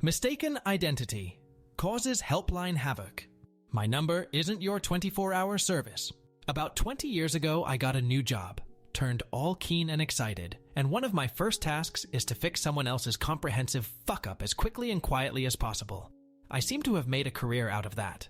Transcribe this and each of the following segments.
Mistaken identity causes Helpline havoc. My number isn't your 24-hour service. About 20 years ago, I got a new job, turned all keen and excited, and one of my first tasks is to fix someone else's comprehensive fuck-up as quickly and quietly as possible. I seem to have made a career out of that.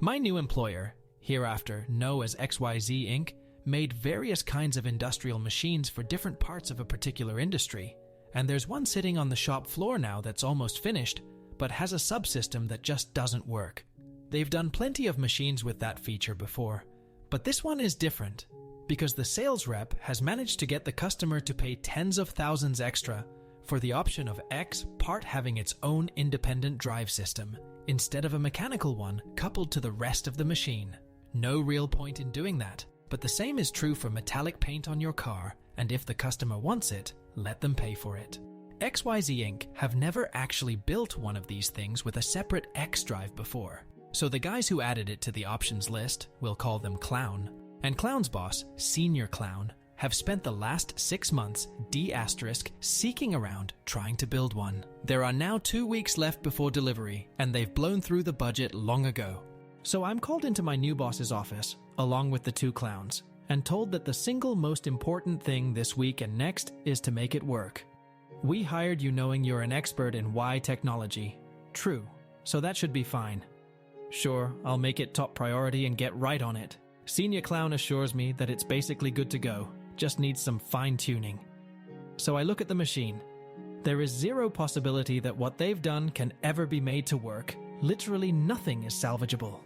My new employer, hereafter known as XYZ Inc., made various kinds of industrial machines for different parts of a particular industry, and there's one sitting on the shop floor now that's almost finished, but has a subsystem that just doesn't work. They've done plenty of machines with that feature before, but this one is different, because the sales rep has managed to get the customer to pay tens of thousands extra for the option of X part having its own independent drive system, instead of a mechanical one coupled to the rest of the machine. No real point in doing that, but the same is true for metallic paint on your car, and if the customer wants it, let them pay for it. XYZ Inc. have never actually built one of these things with a separate X drive before, so the guys who added it to the options list, we'll call them Clown, and Clown's boss, Senior Clown, have spent the last 6 months seeking around trying to build one. There are now 2 weeks left before delivery, and they've blown through the budget long ago. So I'm called into my new boss's office, along with the 2 clowns, and told that the single most important thing this week and next is to make it work. We hired you knowing you're an expert in Y technology. True, so that should be fine. Sure, I'll make it top priority and get right on it. Senior Clown assures me that it's basically good to go, just needs some fine-tuning. So I look at the machine. There is zero possibility that what they've done can ever be made to work. Literally nothing is salvageable.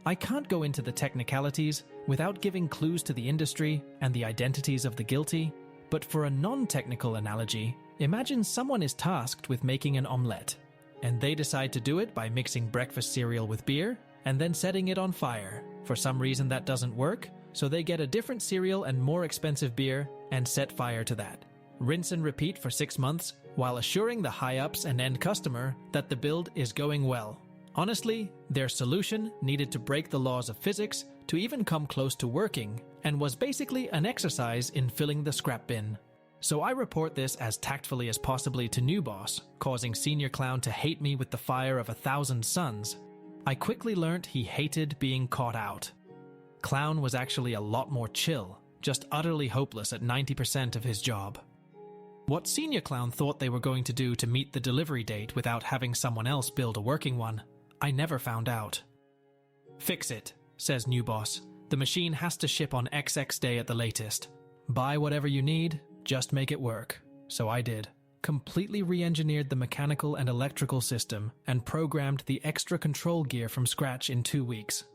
I can't go into the technicalities without giving clues to the industry and the identities of the guilty, but for a non-technical analogy, imagine someone is tasked with making an omelette, and they decide to do it by mixing breakfast cereal with beer and then setting it on fire. For some reason that doesn't work, so they get a different cereal and more expensive beer and set fire to that. Rinse and repeat for 6 months while assuring the high-ups and end customer that the build is going well. Honestly, their solution needed to break the laws of physics to even come close to working, and was basically an exercise in filling the scrap bin. So I report this as tactfully as possibly to new boss, causing Senior Clown to hate me with the fire of 1,000 suns. I quickly learnt he hated being caught out. Clown was actually a lot more chill, just utterly hopeless at 90% of his job. What Senior Clown thought they were going to do to meet the delivery date without having someone else build a working one, I never found out. Fix it, says new boss. The machine has to ship on XX day at the latest. Buy whatever you need, just make it work. So I did. Completely re-engineered the mechanical and electrical system and programmed the extra control gear from scratch in 2 weeks.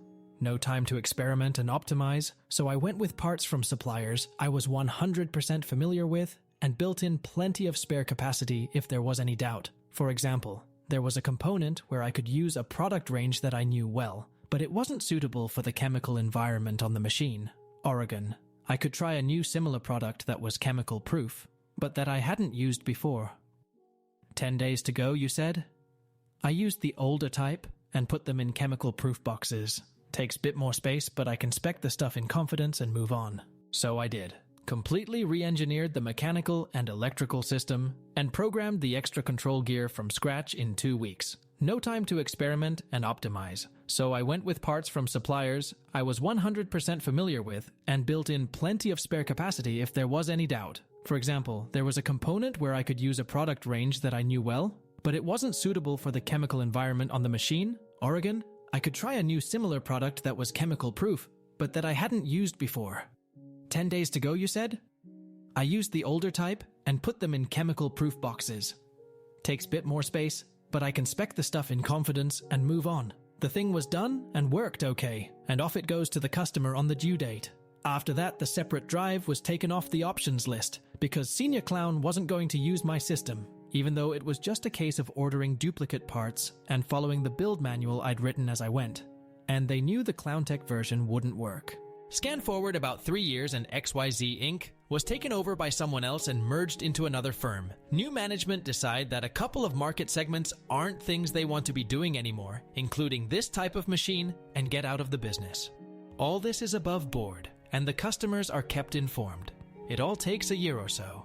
No time to experiment and optimize, so I went with parts from suppliers I was 100% familiar with and built in plenty of spare capacity if there was any doubt. For example, there was a component where I could use a product range that I knew well, but it wasn't suitable for the chemical environment on the machine. Oregon. I could try a new similar product that was chemical proof, but that I hadn't used before. 10 days to go, you said? I used the older type and put them in chemical proof boxes. Takes a bit more space, but I can spec the stuff in confidence and move on. So I did. Completely re-engineered the mechanical and electrical system and programmed the extra control gear from scratch in 2 weeks. No time to experiment and optimize, so I went with parts from suppliers I was 100% familiar with and built in plenty of spare capacity if there was any doubt. For example, there was a component where I could use a product range that I knew well, but it wasn't suitable for the chemical environment on the machine. Oregon. I could try a new similar product that was chemical proof, but that I hadn't used before. 10 days to go, you said? I used the older type and put them in chemical proof boxes. Takes a bit more space, but I can spec the stuff in confidence and move on. The thing was done and worked okay, and off it goes to the customer on the due date. After that, the separate drive was taken off the options list because Senior Clown wasn't going to use my system, even though it was just a case of ordering duplicate parts and following the build manual I'd written as I went. And they knew the ClownTech version wouldn't work. Scan forward about 3 years and XYZ Inc. was taken over by someone else and merged into another firm. New management decide that a couple of market segments aren't things they want to be doing anymore, including this type of machine, and get out of the business. All this is above board, and the customers are kept informed. It all takes a year or so.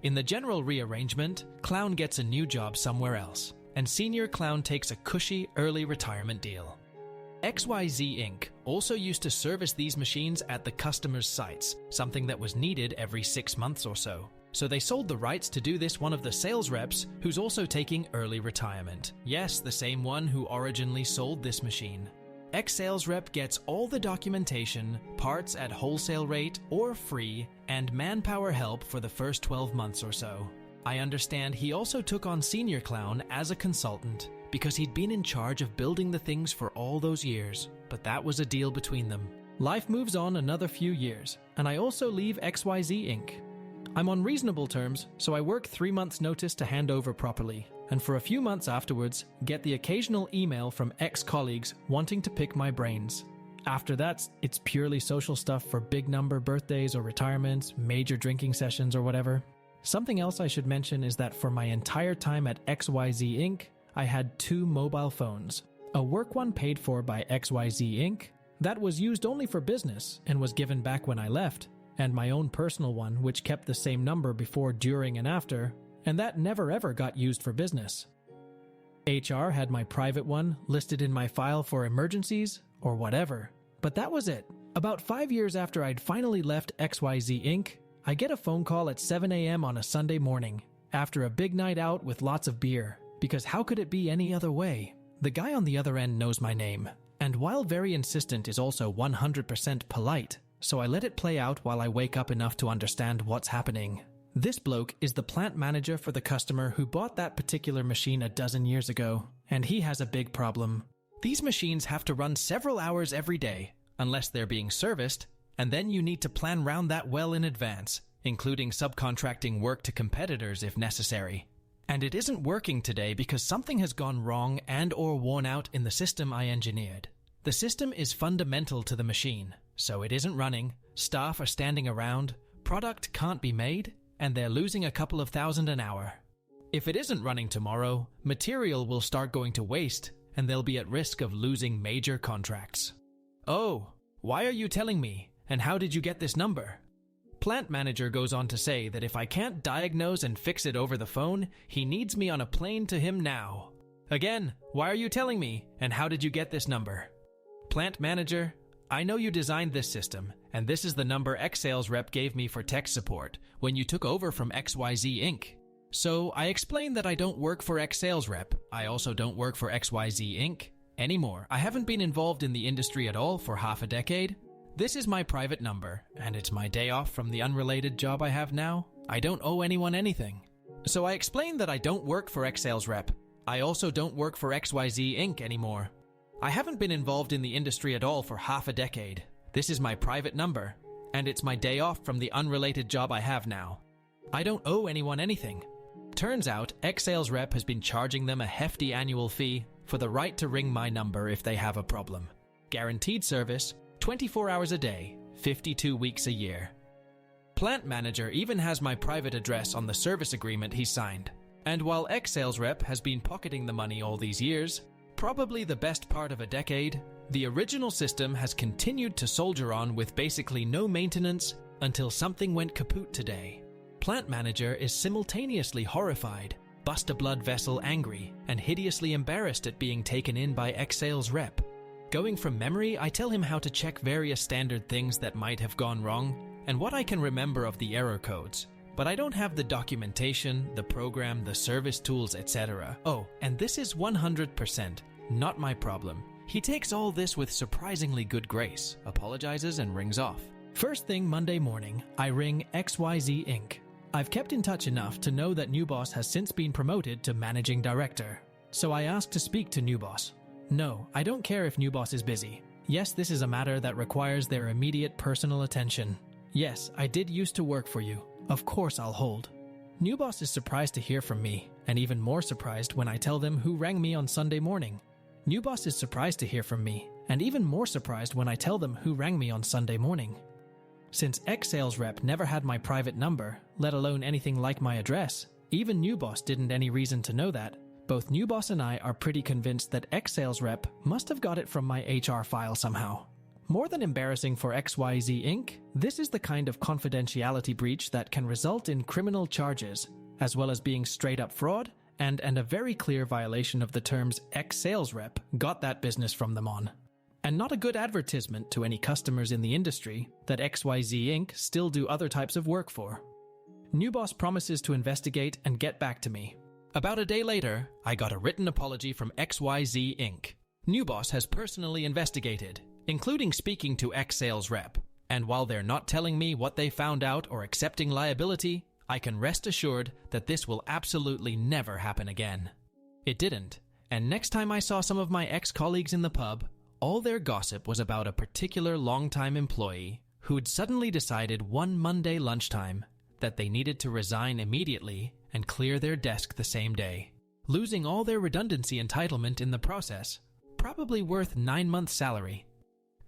In the general rearrangement, Clown gets a new job somewhere else, and Senior Clown takes a cushy early retirement deal. XYZ Inc. also used to service these machines at the customer's sites, something that was needed every 6 months or so. So they sold the rights to do this one of the sales reps who's also taking early retirement. Yes, the same one who originally sold this machine. Ex-sales rep gets all the documentation, parts at wholesale rate or free, and manpower help for the first 12 months or so. I understand he also took on Senior Clown as a consultant because he'd been in charge of building the things for all those years, but that was a deal between them. Life moves on another few years, and I also leave XYZ Inc. I'm on reasonable terms, so I work 3 months' notice to hand over properly, and for a few months afterwards, get the occasional email from ex-colleagues wanting to pick my brains. After that, it's purely social stuff for big number birthdays or retirements, major drinking sessions or whatever. Something else I should mention is that for my entire time at XYZ Inc., I had 2 mobile phones. A work one paid for by XYZ Inc. that was used only for business and was given back when I left, and my own personal one which kept the same number before, during, and after, and that never ever got used for business. HR had my private one listed in my file for emergencies or whatever, but that was it. About 5 years after I'd finally left XYZ Inc., I get a phone call at 7 a.m. on a Sunday morning, after a big night out with lots of beer, because how could it be any other way? The guy on the other end knows my name, and while very insistent is also 100% polite, so I let it play out while I wake up enough to understand what's happening. This bloke is the plant manager for the customer who bought that particular machine a dozen years ago, and he has a big problem. These machines have to run several hours every day, unless they're being serviced, and then you need to plan round that well in advance, including subcontracting work to competitors if necessary. And it isn't working today because something has gone wrong and or worn out in the system I engineered. The system is fundamental to the machine, so it isn't running, staff are standing around, product can't be made, and they're losing a couple of thousand an hour. If it isn't running tomorrow, material will start going to waste, and they'll be at risk of losing major contracts. Oh, why are you telling me? And how did you get this number? Plant manager goes on to say that if I can't diagnose and fix it over the phone, he needs me on a plane to him now. Again, why are you telling me? And how did you get this number? Plant manager, I know you designed this system, and this is the number X-Sales rep gave me for tech support when you took over from XYZ Inc. So I explained that I don't work for X-Sales rep. I also don't work for XYZ Inc. anymore. I haven't been involved in the industry at all for half a decade. This is my private number, and it's my day off from the unrelated job I have now. I don't owe anyone anything. So I explained that I don't work for X-Sales rep. I also don't work for XYZ Inc. anymore. I haven't been involved in the industry at all for half a decade. This is my private number, and it's my day off from the unrelated job I have now. I don't owe anyone anything. Turns out, X-Sales rep has been charging them a hefty annual fee for the right to ring my number if they have a problem. Guaranteed service, 24 hours a day, 52 weeks a year. Plant manager even has my private address on the service agreement he signed. And while X-Sales rep has been pocketing the money all these years, probably the best part of a decade, the original system has continued to soldier on with basically no maintenance until something went kaput today. Plant manager is simultaneously horrified, bust a blood vessel angry, and hideously embarrassed at being taken in by X-Sales rep. Going from memory, I tell him how to check various standard things that might have gone wrong, and what I can remember of the error codes. But I don't have the documentation, the program, the service tools, etc. Oh, and this is 100% not my problem. He takes all this with surprisingly good grace, apologizes, and rings off. First thing Monday morning, I ring XYZ Inc. I've kept in touch enough to know that new boss has since been promoted to managing director. So I ask to speak to new boss. No, I don't care if new boss is busy. Yes, this is a matter that requires their immediate personal attention. Yes, I did used to work for you. Of course I'll hold. New boss is surprised to hear from me, and even more surprised when I tell them who rang me on Sunday morning. New boss is surprised to hear from me, and even more surprised when I tell them who rang me on Sunday morning. Since X-Sales rep never had my private number, let alone anything like my address, even new boss didn't any reason to know that. Both new boss and I are pretty convinced that X-Sales rep must have got it from my HR file somehow. More than embarrassing for XYZ Inc., this is the kind of confidentiality breach that can result in criminal charges, as well as being straight up fraud and a very clear violation of the terms ex-sales rep got that business from them on. And not a good advertisement to any customers in the industry that XYZ Inc. still do other types of work for. New boss promises to investigate and get back to me. About a day later, I got a written apology from XYZ Inc. New boss has personally investigated, including speaking to ex-sales rep. And while they're not telling me what they found out or accepting liability, I can rest assured that this will absolutely never happen again. It didn't, and next time I saw some of my ex-colleagues in the pub, all their gossip was about a particular long-time employee who'd suddenly decided one Monday lunchtime that they needed to resign immediately and clear their desk the same day, losing all their redundancy entitlement in the process, probably worth 9 months' salary.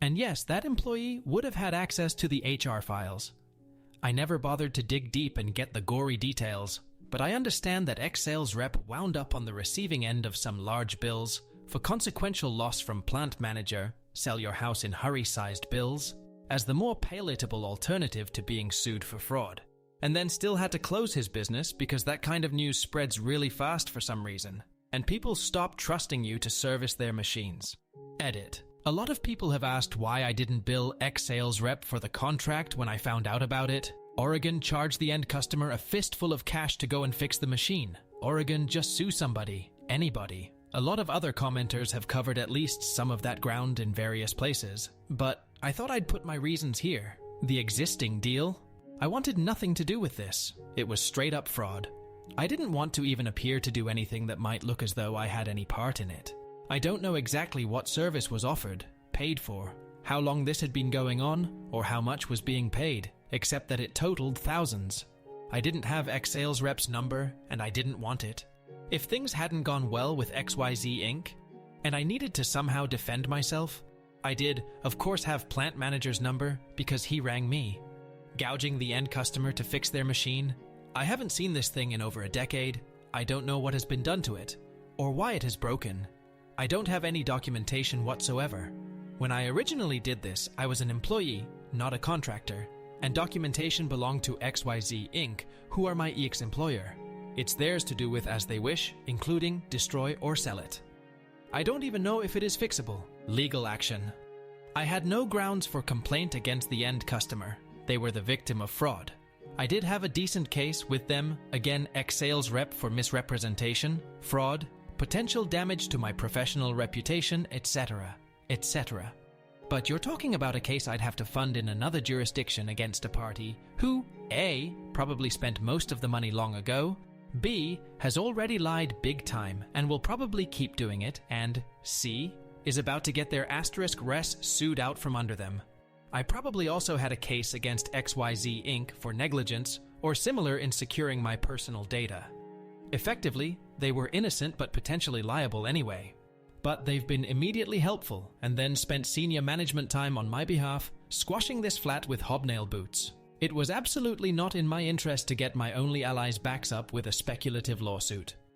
And yes, that employee would have had access to the HR files. I never bothered to dig deep and get the gory details, but I understand that ex-sales rep wound up on the receiving end of some large bills for consequential loss from plant manager, sell your house in hurry-sized bills, as the more palatable alternative to being sued for fraud, and then still had to close his business because that kind of news spreads really fast for some reason, and people stop trusting you to service their machines. Edit. A lot of people have asked why I didn't bill ex-sales rep for the contract when I found out about it. Oregon charged the end customer a fistful of cash to go and fix the machine. Oregon, just sue somebody, anybody. A lot of other commenters have covered at least some of that ground in various places, but I thought I'd put my reasons here. The existing deal? I wanted nothing to do with this. It was straight up fraud. I didn't want to even appear to do anything that might look as though I had any part in it. I don't know exactly what service was offered, paid for, how long this had been going on, or how much was being paid, except that it totaled thousands. I didn't have ex-sales rep's number, and I didn't want it. If things hadn't gone well with XYZ Inc., and I needed to somehow defend myself, I did, of course, have plant manager's number because he rang me. Gouging the end customer to fix their machine? I haven't seen this thing in over a decade. I don't know what has been done to it, or why it has broken. I don't have any documentation whatsoever. When I originally did this, I was an employee, not a contractor, and documentation belonged to XYZ Inc., who are my ex-employer. It's theirs to do with as they wish, including destroy or sell it. I don't even know if it is fixable. Legal action. I had no grounds for complaint against the end customer. They were the victim of fraud. I did have a decent case with them, again ex-sales rep for misrepresentation, fraud, potential damage to my professional reputation, etc., etc. But you're talking about a case I'd have to fund in another jurisdiction against a party who, A, probably spent most of the money long ago, B, has already lied big time and will probably keep doing it, and C, is about to get their * res sued out from under them. I probably also had a case against XYZ Inc. for negligence or similar in securing my personal data. Effectively, they were innocent but potentially liable anyway. But they've been immediately helpful and then spent senior management time on my behalf squashing this flat with hobnail boots. It was absolutely not in my interest to get my only ally's backs up with a speculative lawsuit.